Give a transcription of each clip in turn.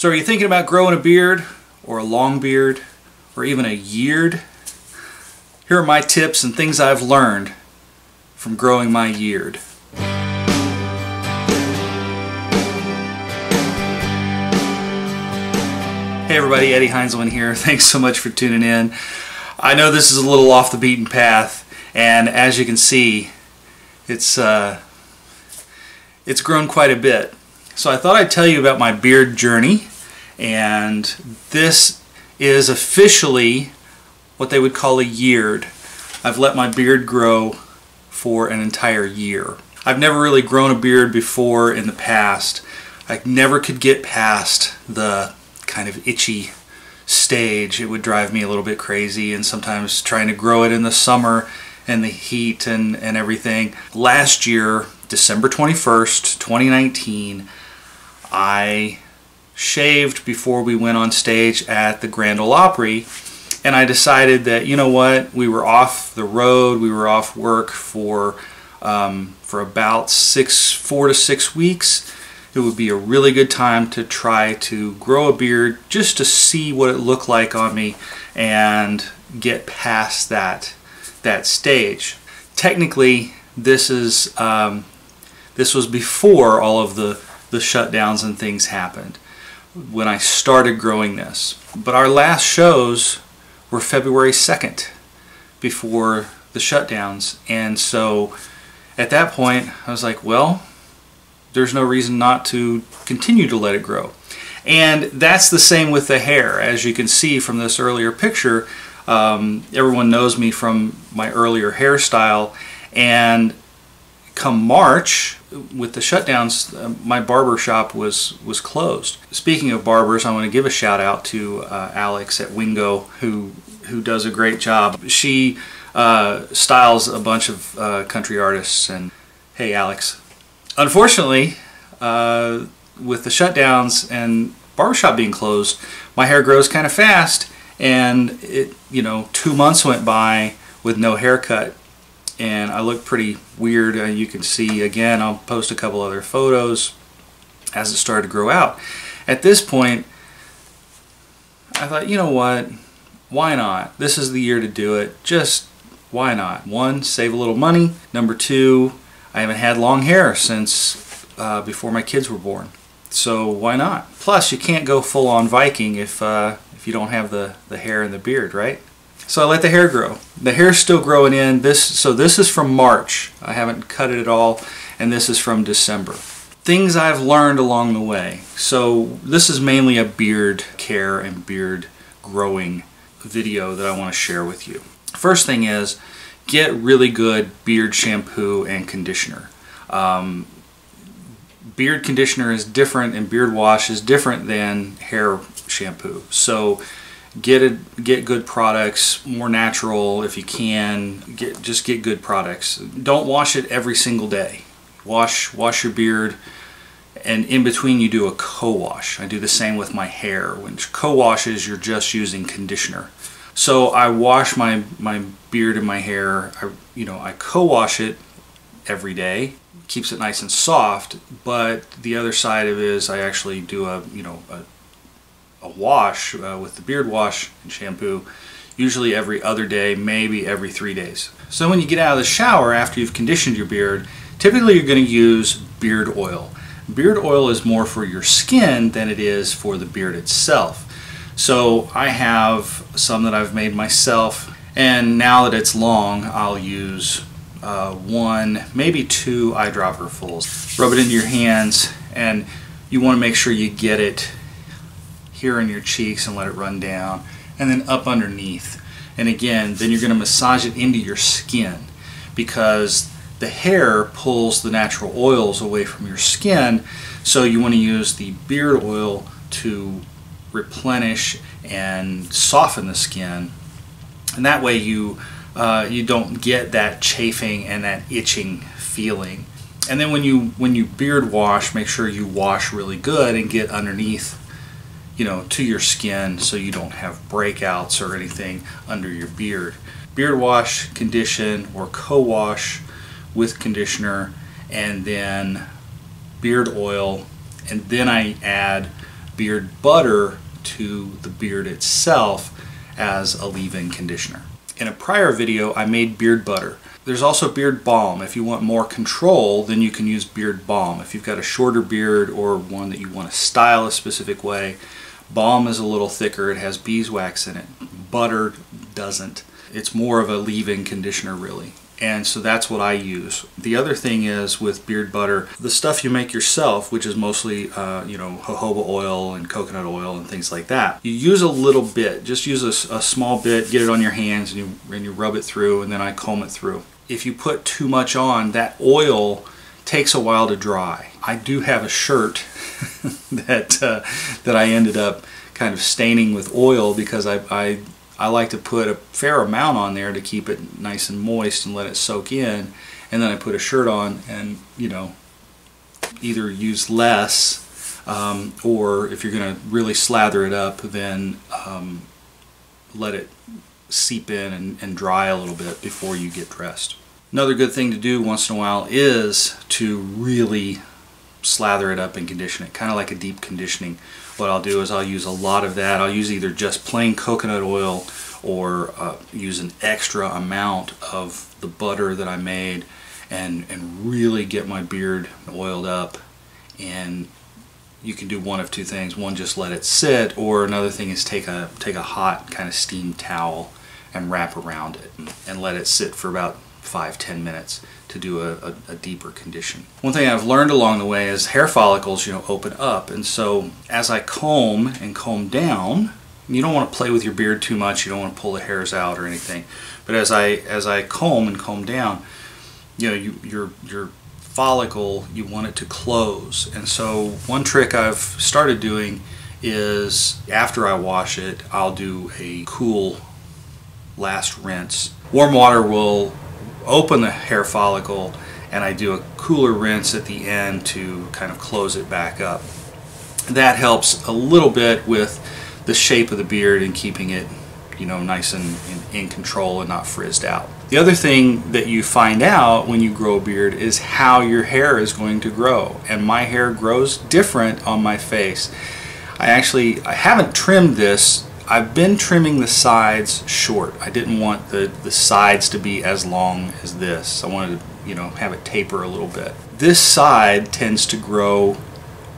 So are you thinking about growing a beard, or a long beard, or even a yeared? Here are my tips and things I've learned from growing my yeared. Hey everybody, Eddie Heinzelman here. Thanks so much for tuning in. I know this is a little off the beaten path, and as you can see, it's grown quite a bit. So I thought I'd tell you about my beard journey, and this is officially what they would call a yeared. I've let my beard grow for an entire year. I've never really grown a beard before in the past. I never could get past the kind of itchy stage. It would drive me a little bit crazy, and sometimes trying to grow it in the summer and the heat and everything. Last year, December 21st, 2019, I shaved before we went on stage at the Grand Ol Opry, and I decided that, you know what, we were off the road, we were off work for about 4 to 6 weeks. It would be a really good time to try to grow a beard just to see what it looked like on me and get past that stage. Technically, this was before all of the shutdowns and things happened, when I started growing this. But our last shows were February 2nd, before the shutdowns, and so at that point I was like, well, there's no reason not to continue to let it grow. And that's the same with the hair. As you can see from this earlier picture, everyone knows me from my earlier hairstyle, and come March, with the shutdowns, my barber shop was closed. Speaking of barbers, I want to give a shout out to Alex at Wingo, who does a great job. She styles a bunch of country artists, and hey Alex. Unfortunately, with the shutdowns and barbershop being closed, my hair grows kind of fast, and 2 months went by with no haircut, and I look pretty weird. You can see, again, I'll post a couple other photos as it started to grow out. At this point, I thought, you know what, why not? This is the year to do it. Just why not? 1, save a little money. Number 2, I haven't had long hair since before my kids were born, so why not? Plus, you can't go full-on Viking if you don't have the hair and the beard, right? So I let the hair grow. The hair's still growing in. So this is from March. I haven't cut it at all, and this is from December. Things I've learned along the way. So this is mainly a beard care and beard growing video that I want to share with you. First thing is, get really good beard shampoo and conditioner. Beard conditioner is different, and beard wash is different than hair shampoo. So get good products, more natural if you can. Just get good products. Don't wash it every single day. Wash your beard, and in between you do a co-wash. I do the same with my hair. When co-washes, you're just using conditioner. So I wash my beard and my hair. I co-wash it every day. Keeps it nice and soft. But the other side of it is I actually do a wash with the beard wash and shampoo, usually every other day, maybe every 3 days. So when you get out of the shower after you've conditioned your beard, typically you're going to use beard oil. Beard oil is more for your skin than it is for the beard itself. So I have some that I've made myself, and now that it's long, I'll use 1, maybe 2 eyedropper fulls. Rub it into your hands, and you want to make sure you get it here in your cheeks and let it run down, and then up underneath. And again, then you're going to massage it into your skin, because the hair pulls the natural oils away from your skin, so you want to use the beard oil to replenish and soften the skin, and that way you don't get that chafing and that itching feeling. And then when you beard wash, make sure you wash really good and get underneath, to your skin, so you don't have breakouts or anything under your beard. Beard wash, condition, or co-wash with conditioner, and then beard oil, and then I add beard butter to the beard itself as a leave-in conditioner. In a prior video, I made beard butter. There's also beard balm. If you want more control, then you can use beard balm. If you've got a shorter beard or one that you want to style a specific way, balm is a little thicker. It has beeswax in it. Butter doesn't. It's more of a leave-in conditioner, really. And so that's what I use. The other thing is with beard butter, the stuff you make yourself, which is mostly jojoba oil and coconut oil and things like that. You use a little bit, just use a small bit, get it on your hands and you rub it through, and then I comb it through. If you put too much on, that oil takes a while to dry. I do have a shirt that I ended up kind of staining with oil because I like to put a fair amount on there to keep it nice and moist and let it soak in, and then I put a shirt on and, you know, either use less or if you're going to really slather it up, then let it seep in and dry a little bit before you get dressed. Another good thing to do once in a while is to really slather it up and condition it, kind of like a deep conditioning. What I'll do is I'll use a lot of that. I'll use either just plain coconut oil or use an extra amount of the butter that I made and really get my beard oiled up. And you can do one of two things. One, just let it sit, or another thing is take a hot kind of steam towel and wrap around it and let it sit for about 5-10 minutes to do a deeper condition. One thing I've learned along the way is hair follicles, you know, open up, and so as I comb and comb down, you don't want to play with your beard too much. You don't want to pull the hairs out or anything. But as I comb and comb down, you know, your follicle, you want it to close. And so one trick I've started doing is after I wash it, I'll do a cool last rinse. Warm water will open the hair follicle, and I do a cooler rinse at the end to kind of close it back up. That helps a little bit with the shape of the beard and keeping it, you know, nice and in control and not frizzed out. The other thing that you find out when you grow a beard is how your hair is going to grow, and my hair grows different on my face. I haven't trimmed this. I've been trimming the sides short. I didn't want the sides to be as long as this. I wanted to, you know, have it taper a little bit. This side tends to grow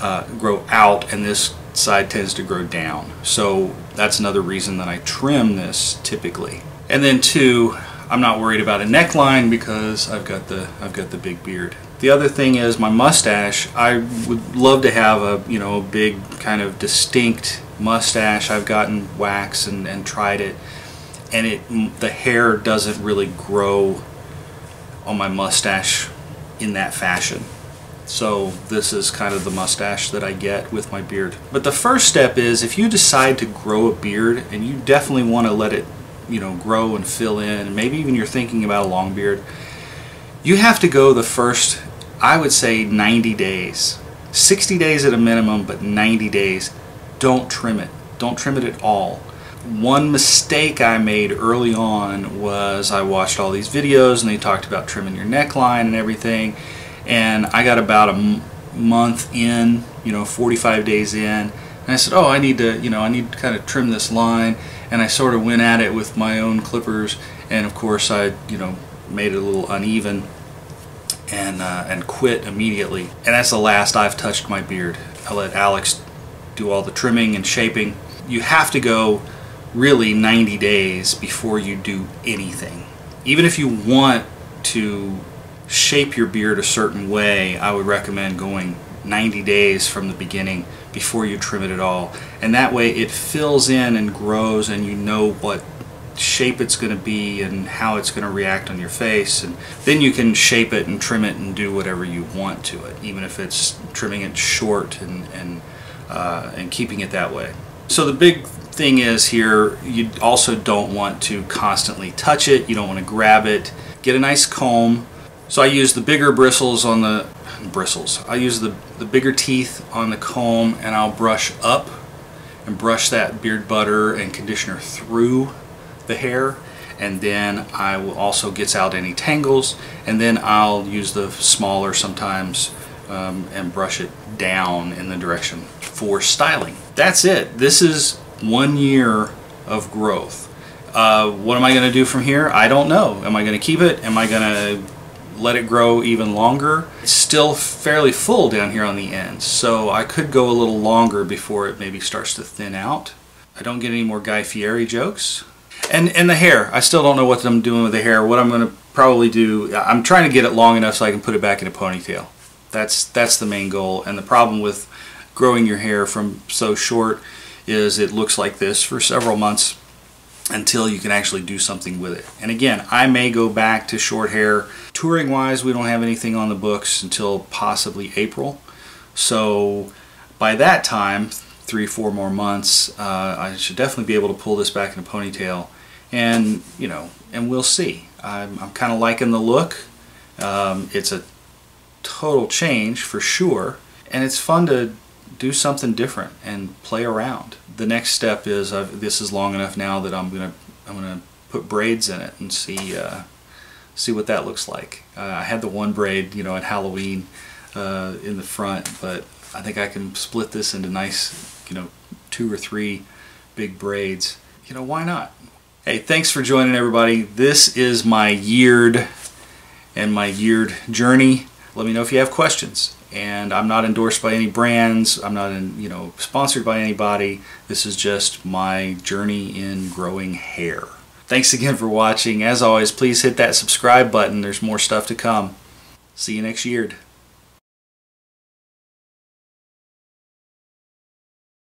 out, and this side tends to grow down. So that's another reason that I trim this typically. And then two, I'm not worried about a neckline because I've got the big beard. The other thing is my mustache. I would love to have a big kind of distinct mustache. I've gotten wax and tried it, and the hair doesn't really grow on my mustache in that fashion. So this is kind of the mustache that I get with my beard. But the first step is, if you decide to grow a beard, and you definitely want to let it, you know, grow and fill in, and maybe even you're thinking about a long beard, you have to go the first, I would say, 90 days. 60 days at a minimum, but 90 days. Don't trim it. Don't trim it at all. One mistake I made early on was I watched all these videos and they talked about trimming your neckline and everything, and I got about a month in, 45 days in, and I said, oh, I need to kind of trim this line, and I sort of went at it with my own clippers, and of course I made it a little uneven and quit immediately. And that's the last I've touched my beard. I let Alex do all the trimming and shaping. You have to go really 90 days before you do anything. Even if you want to shape your beard a certain way, I would recommend going 90 days from the beginning before you trim it at all. And that way it fills in and grows, and you know what shape it's going to be and how it's going to react on your face, and then you can shape it and trim it and do whatever you want to it, even if it's trimming it short and keeping it that way. So the big thing is here, you also don't want to constantly touch it. You don't want to grab it. Get a nice comb. So I use the bigger bristles on the I use the bigger teeth on the comb, and I'll brush up and brush that beard butter and conditioner through the hair, and then I will also get out any tangles, and then I'll use the smaller sometimes and brush it down in the direction for styling. that's it. This is 1 year of growth. What am I going to do from here? I don't know. Am I going to keep it? Am I going to let it grow even longer? It's still fairly full down here on the ends, so I could go a little longer before it maybe starts to thin out. I don't get any more Guy Fieri jokes. And the hair, I still don't know what I'm doing with the hair. What I'm going to probably do, I'm trying to get it long enough so I can put it back in a ponytail. That's the main goal. And the problem with growing your hair from so short is it looks like this for several months until you can actually do something with it. And again, I may go back to short hair. Touring wise, we don't have anything on the books until possibly April. So by that time, 3-4 more months, I should definitely be able to pull this back in a ponytail, and and we'll see. I'm kind of liking the look. It's a total change for sure, and it's fun to do something different and play around. The next step is this is long enough now that I'm gonna put braids in it and see what that looks like. I had the one braid, at Halloween in the front, but I think I can split this into nice, 2 or 3 big braids. Why not? Hey, thanks for joining, everybody. This is my yeared journey. Let me know if you have questions. And I'm not endorsed by any brands. I'm not sponsored by anybody. This is just my journey in growing hair. Thanks again for watching. As always, please hit that subscribe button. There's more stuff to come. See you next year.